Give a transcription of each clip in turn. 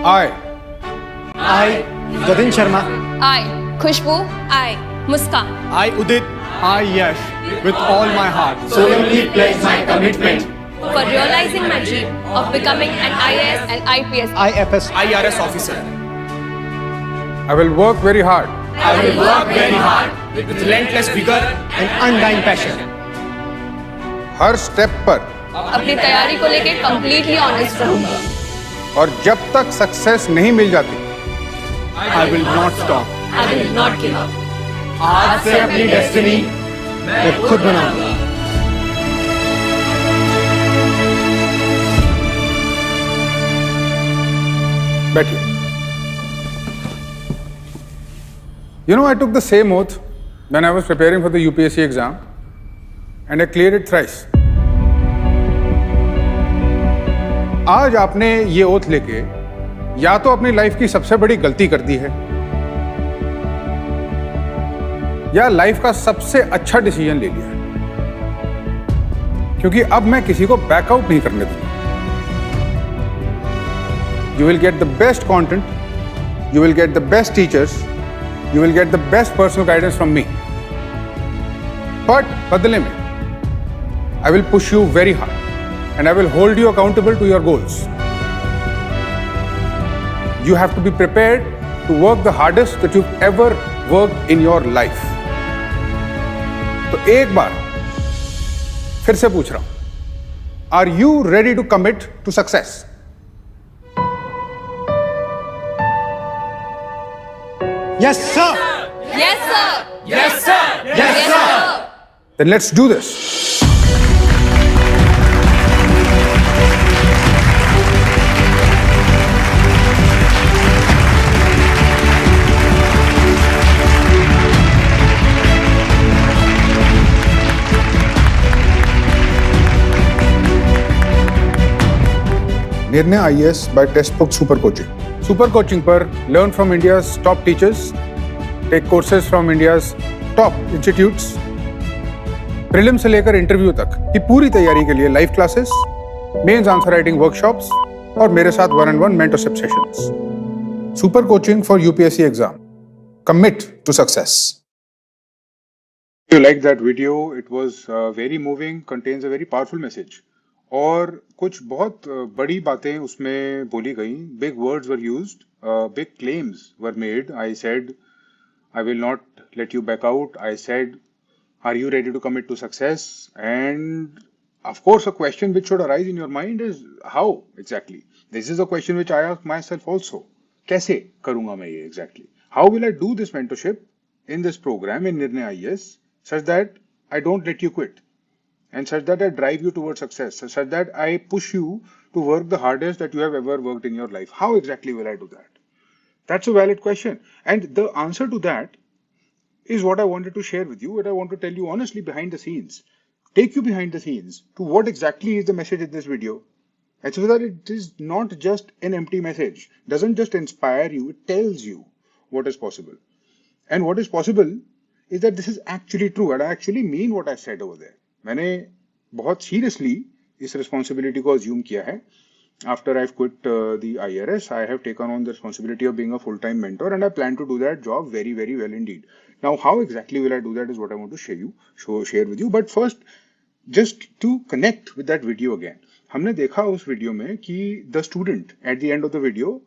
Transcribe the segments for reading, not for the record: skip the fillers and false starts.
I. I, Gadin Sharma. I, Khushbu. I, Muskan. I, Udit. I, Yash. With all my heart. solemnly pledge my commitment For realizing my dream of becoming an IAS and IPS IFS. IRS officer. I will work very hard. I will work very hard with relentless vigor And undying passion. Her step पर अपनी तैयारी को लेके completely honest रहूंगा. और जब तक success नहीं मिल जाती I will not stop. I will not give up. आज से अपनी डेस्टिनी मैं खुद बनाऊंगा. बैठिए. You know, I took the same oath when I was preparing for the UPSC exam and I cleared it thrice. आज आपने ये ओथ लेके या तो अपनी लाइफ की सबसे बड़ी गलती कर दी है या लाइफ का सबसे अच्छा डिसीजन ले लिया है, क्योंकि अब मैं किसी को बैकआउट नहीं करने दूंगा. You will get the best content, you will get the best teachers, you will get the best personal guidance from me. But बदले में I will push you very hard and I will hold you accountable to your goals. You have to be prepared to work the hardest that you've ever worked in your life. तो एक बार फिर से पूछ रहा हूं, Are you ready to commit to success? Yes, sir. Yes, sir. Yes sir. Yes, sir. Then let's do this. Nirnay IAS by Textbook Super Coaching. Super Coaching पर learn from India's top teachers, take courses from India's top institutes, Prelims से लेकर interview तक की पूरी तैयारी के लिए live classes, mains answer writing workshops और मेरे साथ 1-on-1 mentorship sessions. Super coaching for UPSC exam. Commit to success. You like that video? It was very moving, contains a very powerful message. और कुछ बहुत बड़ी बातें उसमें बोली गई. Big words were used, big claims were made. I said, I will not let you back out. I said, are you ready to commit to success? And of course, a question which should arise in your mind is how exactly? This is a question which I ask myself also. कैसे करूंगा मैं ये exactly? How will I do this mentorship in this program in Nirnay IAS such that I don't let you quit and such that I drive you towards success, such that I push you to work the hardest that you have ever worked in your life? How exactly will I do that? That's a valid question. And the answer to that is what I wanted to share with you, what I want to tell you honestly behind the scenes. Take you behind the scenes to what exactly is the message in this video. And so that it is not just an empty message. Doesn't just inspire you, it tells you what is possible. And what is possible is that this is actually true. And I actually mean what I said over there. मैंने बहुत seriously इस responsibility को assume किया है. After I've quit the IRS, I have taken on the responsibility of being a full-time mentor, and I plan to do that job very, very well indeed. Now, how exactly will I do that is what I want to share with you. But first, just to connect with that video again, हमने देखा उस video में कि the student at the end of the video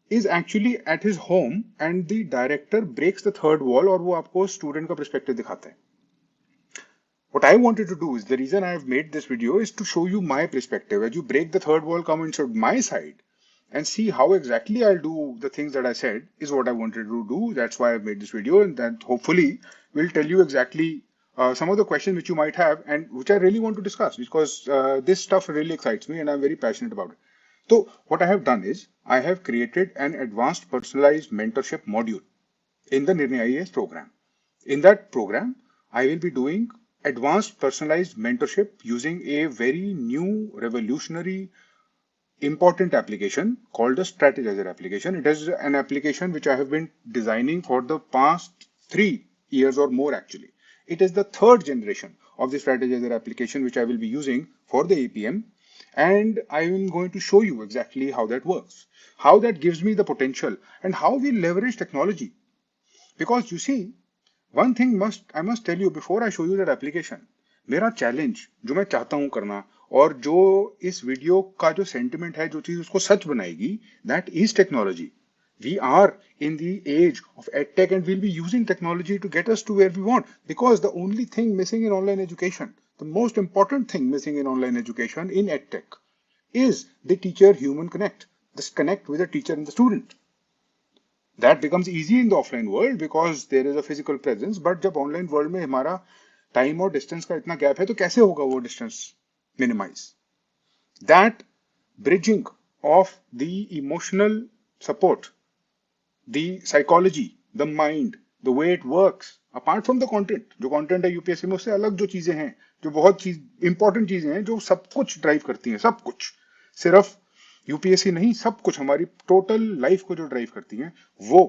is actually at his home and the director breaks the third wall और वो आपको student का perspective दिखाता है. What I wanted to do is, the reason I have made this video is to show you my perspective. As you break the third wall, come inside my side and see how exactly I'll do the things that I said is what I wanted to do. That's why I've made this video, and that hopefully will tell you exactly some of the questions which you might have and which I really want to discuss, because this stuff really excites me and I'm very passionate about it. So what I have done is I have created an advanced personalized mentorship module in the Nirnay IAS program. In that program, I will be doing advanced personalized mentorship using a very new, revolutionary, important application called the strategizer application. It is an application which I have been designing for the past 3 years or more actually. It is the third generation of the strategizer application which I will be using for the APM. And I am going to show you exactly how that works, how that gives me the potential, and how we leverage technology. Because you see, one thing I must tell you before I show you that application. मेरा challenge जो मैं चाहता हूं करना और जो इस video का जो सेंटिमेंट है, जो चीज उसको सच बनाएगी, that is technology. We are in the age of edtech and we'll be using technology to get us to where we want, because the only thing missing in online education, the most important thing missing in online education in edtech is the teacher human connect, this connect with the teacher and the student. That becomes easy in the offline world because there is a physical presence, but जब online world में हमारा time और distance का इतना gap है, तो कैसे होगा वो distance minimize? That bridging of the emotional support, the psychology, the mind, the way it works, apart from the content, जो content है यूपीएससी में, उससे अलग जो चीजें हैं, जो बहुत इंपॉर्टेंट चीजें हैं, जो सब कुछ ड्राइव करती हैं, सब कुछ, सिर्फ यूपीएससी नहीं, सब कुछ हमारी टोटल लाइफ को जो ड्राइव करती हैं, वो,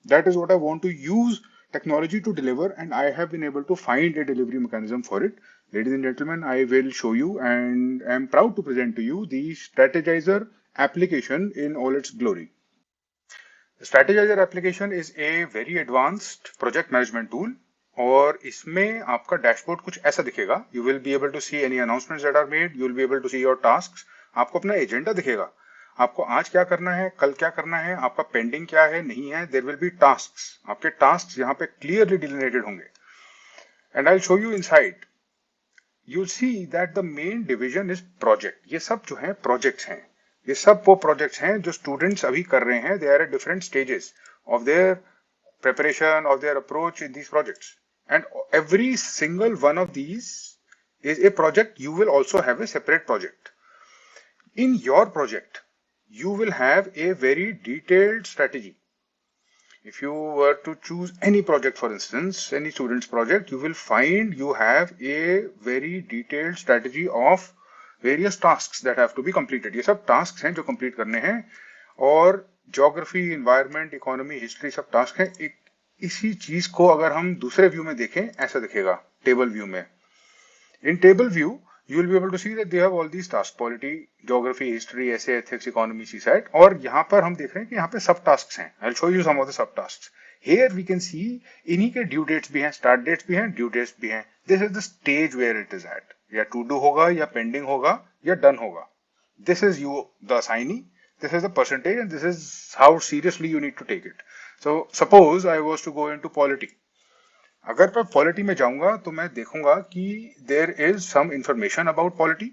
that is what I want to use technology to deliver, and I have been able to find a delivery mechanism for it. Ladies and gentlemen, I will show you, and I am proud to present to you the strategizer application in all its glory. The strategizer application is a very advanced project management tool, और इसमें आपका dashboard कुछ ऐसा दिखेगा. You will be able to see any announcements that are made. You will be able to see your tasks. आपको अपना agenda दिखेगा, आपको आज क्या करना है, कल क्या करना है, आपका पेंडिंग क्या है, नहीं है. देयर विल बी टास्क्स, आपके टास्क्स यहाँ पे क्लियरली डिलिनेटेड होंगे. And I will show you inside. You see that the main division is project. ये सब जो है प्रोजेक्ट्स हैं, ये सब वो प्रोजेक्ट्स हैं जो स्टूडेंट्स अभी कर रहे हैं. They are at different stages of their preparation, of their approach in these projects, and every single one of these is a project. You will also have a separate project. In your project, you will have a very detailed strategy. If you were to choose any project, for instance, any student's project, you will find you have a very detailed strategy of various tasks that have to be completed. ये सब tasks हैं जो complete करने हैं, और geography, environment, economy, history सब tasks हैं. इसी चीज को अगर हम दूसरे व्यू में देखें, ऐसा दिखेगा टेबल व्यू में. In table view, you will be able to see that they have all these tasks: polity, geography, history, essay, ethics, economy, CSAT. और यहाँ पर हम देख रहे हैं कि यहाँ पे सब tasks हैं. I'll show you some of the sub tasks. Here we can see इन्हीं के due dates भी हैं, start dates भी हैं, due dates भी हैं. This is the stage where it is at. या to do होगा, या pending होगा, या done होगा. This is you, the assignee. This is the percentage, and this is how seriously you need to take it. So suppose I was to go into polity. अगर मैं polity में जाऊंगा तो मैं देखूंगा कि there is some information about polity,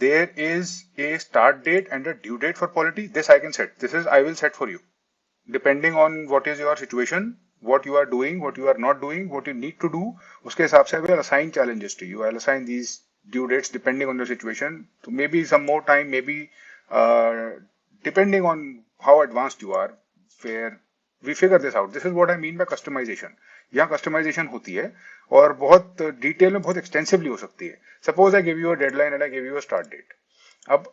there is a start date and a due date for polity. This I can set, this is I will set for you, depending on what is your situation, what you are doing, what you are not doing, what you need to do. उसके हिसाब से I will assign challenges to you. I'll assign these due dates depending on your situation. So maybe some more time, maybe depending on how advanced you are, where we figure this out. This is what I mean by customization. यहाँ customization होती है और बहुत detail में, बहुत extensively हो सकती है. Suppose I give you a deadline and I give you a start date. अब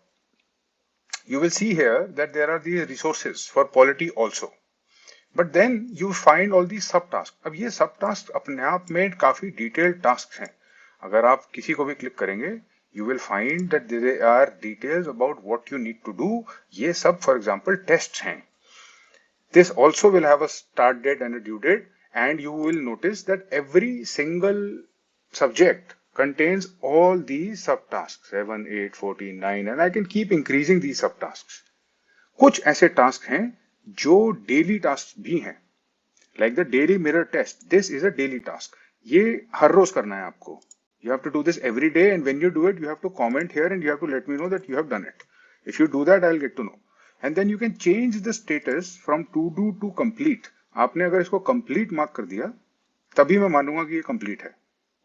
you will see here that there are these resources for polity also, but then you find all these सब task. अब ये सब task अपने आप में काफी detailed task हैं. अगर आप किसी को भी क्लिक करेंगे, you will find that there are details about what you need to do. ये सब for example tests हैं. This also will have a start date and a due date. And you will notice that every single subject contains all these subtasks, 7, 8, 14, 9, and I can keep increasing these subtasks. कुछ ऐसे task हैं जो daily task भी हैं, like the daily mirror test. This is a daily task. ये हर रोज करना है आपको. You have to do this every day, and when you do it, you have to comment here and you have to let me know that you have done it. If you do that, I'll get to know. And then you can change the status from to do to complete. आपने अगर इसको complete mark कर दिया, तभी मैं मानूंगा कि ये कंप्लीट है,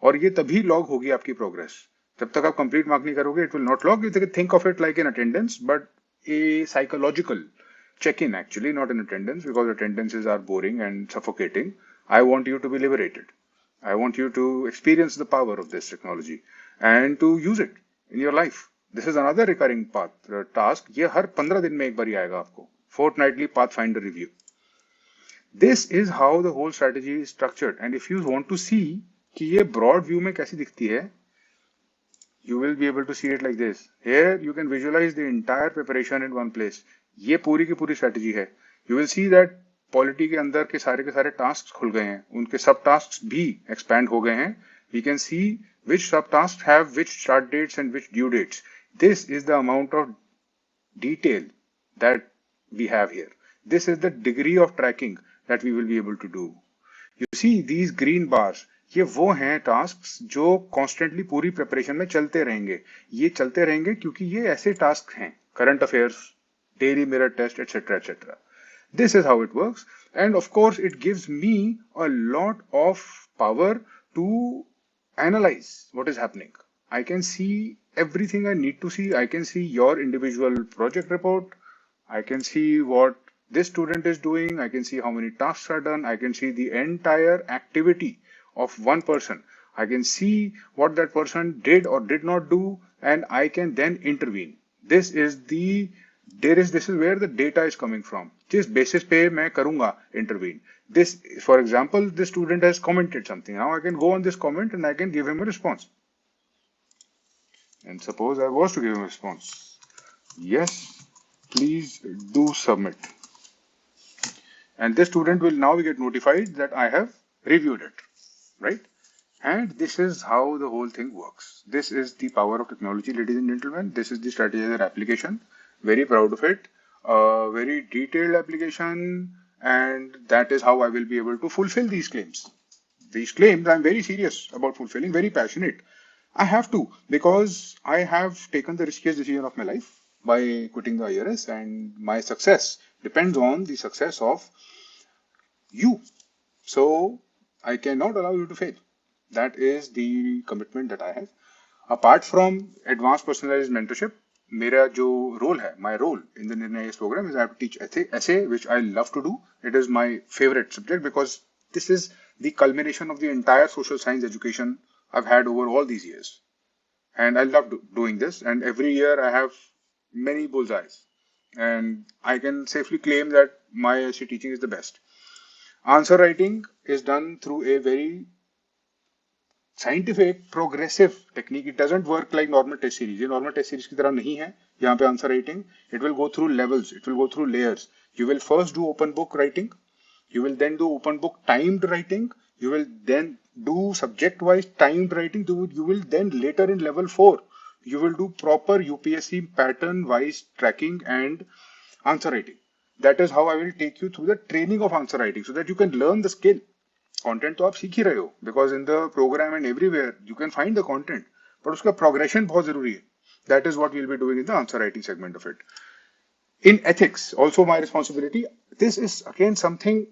और ये तभी लॉग होगी आपकी प्रोग्रेस. जब तक आप कंप्लीट मार्क नहीं करोगे, it will not log. You think of it like an attendance, but A psychological check in, actually, not in attendance, because attendances are boring and suffocating. I want you to be liberated. I want you to experience the power of this technology and to use it in your life. This is another recurring task. ये हर 15 दिन में एक बार ही आएगा आपको. Fortnightly Pathfinder review. This is how the whole strategy is structured. And if you want to see कि ये broad view में कैसी दिखती है, you will be able to see it like this. Here you can visualize the entire preparation in one place. ये पूरी की पूरी strategy है. You will see that polity के अंदर के सारे टास्क खुल गए हैं, उनके सब टास्क भी एक्सपैंड हो गए हैं. We can see which sub tasks have which start dates and which due dates. This is the amount of detail that we have here. This is the degree of tracking that we will be able to do. You see these green bars, ये वो हैं tasks जो constantly पूरी preparation में चलते रहेंगे. ये चलते रहेंगे क्योंकि ये ऐसे टास्क हैं, current affairs, daily mirror test, etcetera etcetera. This is how it works, and of course it gives me a lot of power to analyze what is happening. I can see everything I need to see. I can see your individual project report. I can see what this student is doing. I can see how many tasks are done. I can see the entire activity of one person. I can see what that person did or did not do, and I can then intervene. This is where the data is coming from. जिस basis पे मैं करूँगा intervene. This, for example, this student has commented something. Now I can go on this comment and I can give him a response. And suppose I was to give him a response. Yes, please do submit. And this student will now get notified that I have reviewed it, right? And this is how the whole thing works. This is the power of technology, ladies and gentlemen. This is the strategizer application. Very proud of it. A very detailed application, and that is how I will be able to fulfill these claims. These claims I'm very serious about fulfilling, very passionate. I have to, because I have taken the riskiest decision of my life by quitting the IRS, and my success depends on the success of you. So I cannot allow you to fail. That is the commitment that I have. Apart from advanced personalized mentorship, मेरा जो role है, my role in the Nirnay IAS program is I have to teach essay, which I love to do. It is my favorite subject because this is the culmination of the entire social science education I've had over all these years. And I love doing this. And every year I have many bullseyes. And I can safely claim that my essay teaching is the best. Answer writing is done through a very scientific, progressive technique. It doesn't work like normal test series. ये normal test series की तरह नहीं है. यहाँ पे answer writing, it will go through levels. It will go through layers. You will first do open book writing. You will then do open book timed writing. You will then do subject-wise timed writing. You will then later in level 4, you will do proper UPSC pattern-wise tracking and answer writing. That is how I will take you through the training of answer writing so that you can learn the skill. Content तो आप सीख ही रहे हो, because in the programme and everywhere you can find the content, but उसका progression बहुत जरूरी है. That is what we will be doing in the answer writing segment of it. In ethics also my responsibility. This is again something,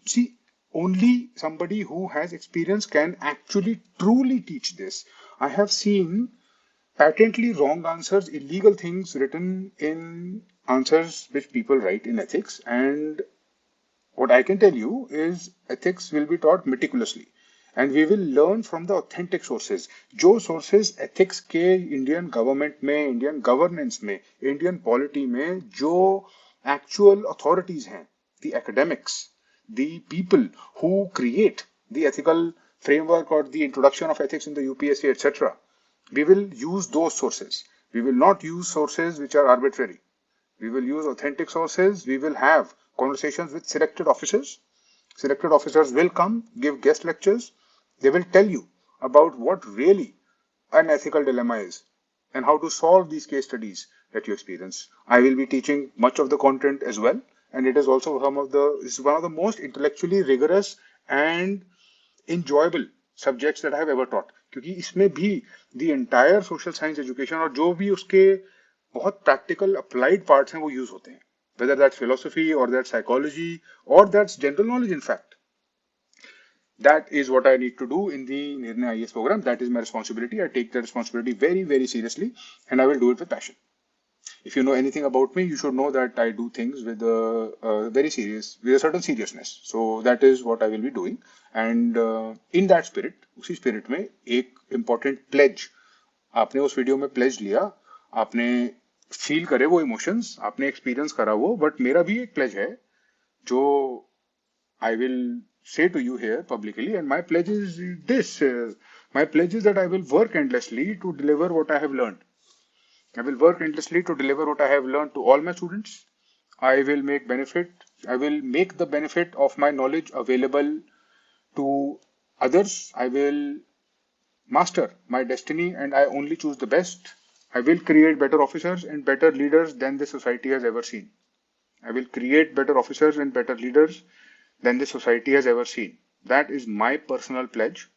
see only somebody who has experience can actually truly teach this. I have seen patently wrong answers, illegal things written in answers which people write in ethics, and what I can tell you is ethics will be taught meticulously and we will learn from the authentic sources. जो sources ethics के Indian government में, Indian governance में, Indian polity में जो actual authorities हैं, the academics, the people who create the ethical framework or the introduction of ethics in the UPSC, etc. We will use those sources. We will not use sources which are arbitrary. We will use authentic sources. We will have conversations with selected officers. Selected officers will come, give guest lectures. They will tell you about what really an ethical dilemma is and how to solve these case studies that you experience. I will be teaching much of the content as well, and it is also one of the most intellectually rigorous and enjoyable subjects that I have ever taught. क्योंकि इसमें भी the entire social science education और जो भी उसके बहुत practical applied parts हैं वो use होते हैं. Whether that's philosophy or that's psychology or that's general knowledge, in fact. That is what I need to do in the Nirnay IAS program. That is my responsibility. I take that responsibility very, very seriously, and I will do it with passion. If you know anything about me, you should know that I do things with with a certain seriousness. So that is what I will be doing. And in that spirit, उसी spirit में एक important pledge. आपने उस video में pledge लिया, आपने feel करे वो इमोशंस, आपने एक्सपीरियंस करा वो, बट मेरा भी एक प्लेज है जो I will say to you here publicly, and my pledge is this. My pledge is that I will work endlessly to deliver what I have learned. I will work endlessly to deliver what I have learned to all my students. I will make the benefit of my knowledge available to others. I will master my destiny and I only choose the best. I will create better officers and better leaders than the society has ever seen. I will create better officers and better leaders than the society has ever seen. That is my personal pledge,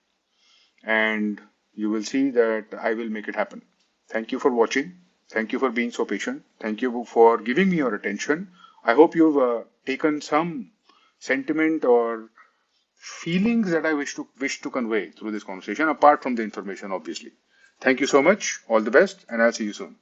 and you will see that I will make it happen. Thank you for watching. Thank you for being so patient. Thank you for giving me your attention. I hope you've taken some sentiment or feelings that I wish to convey through this conversation, apart from the information, obviously. Thank you so much. All the best, and I'll see you soon.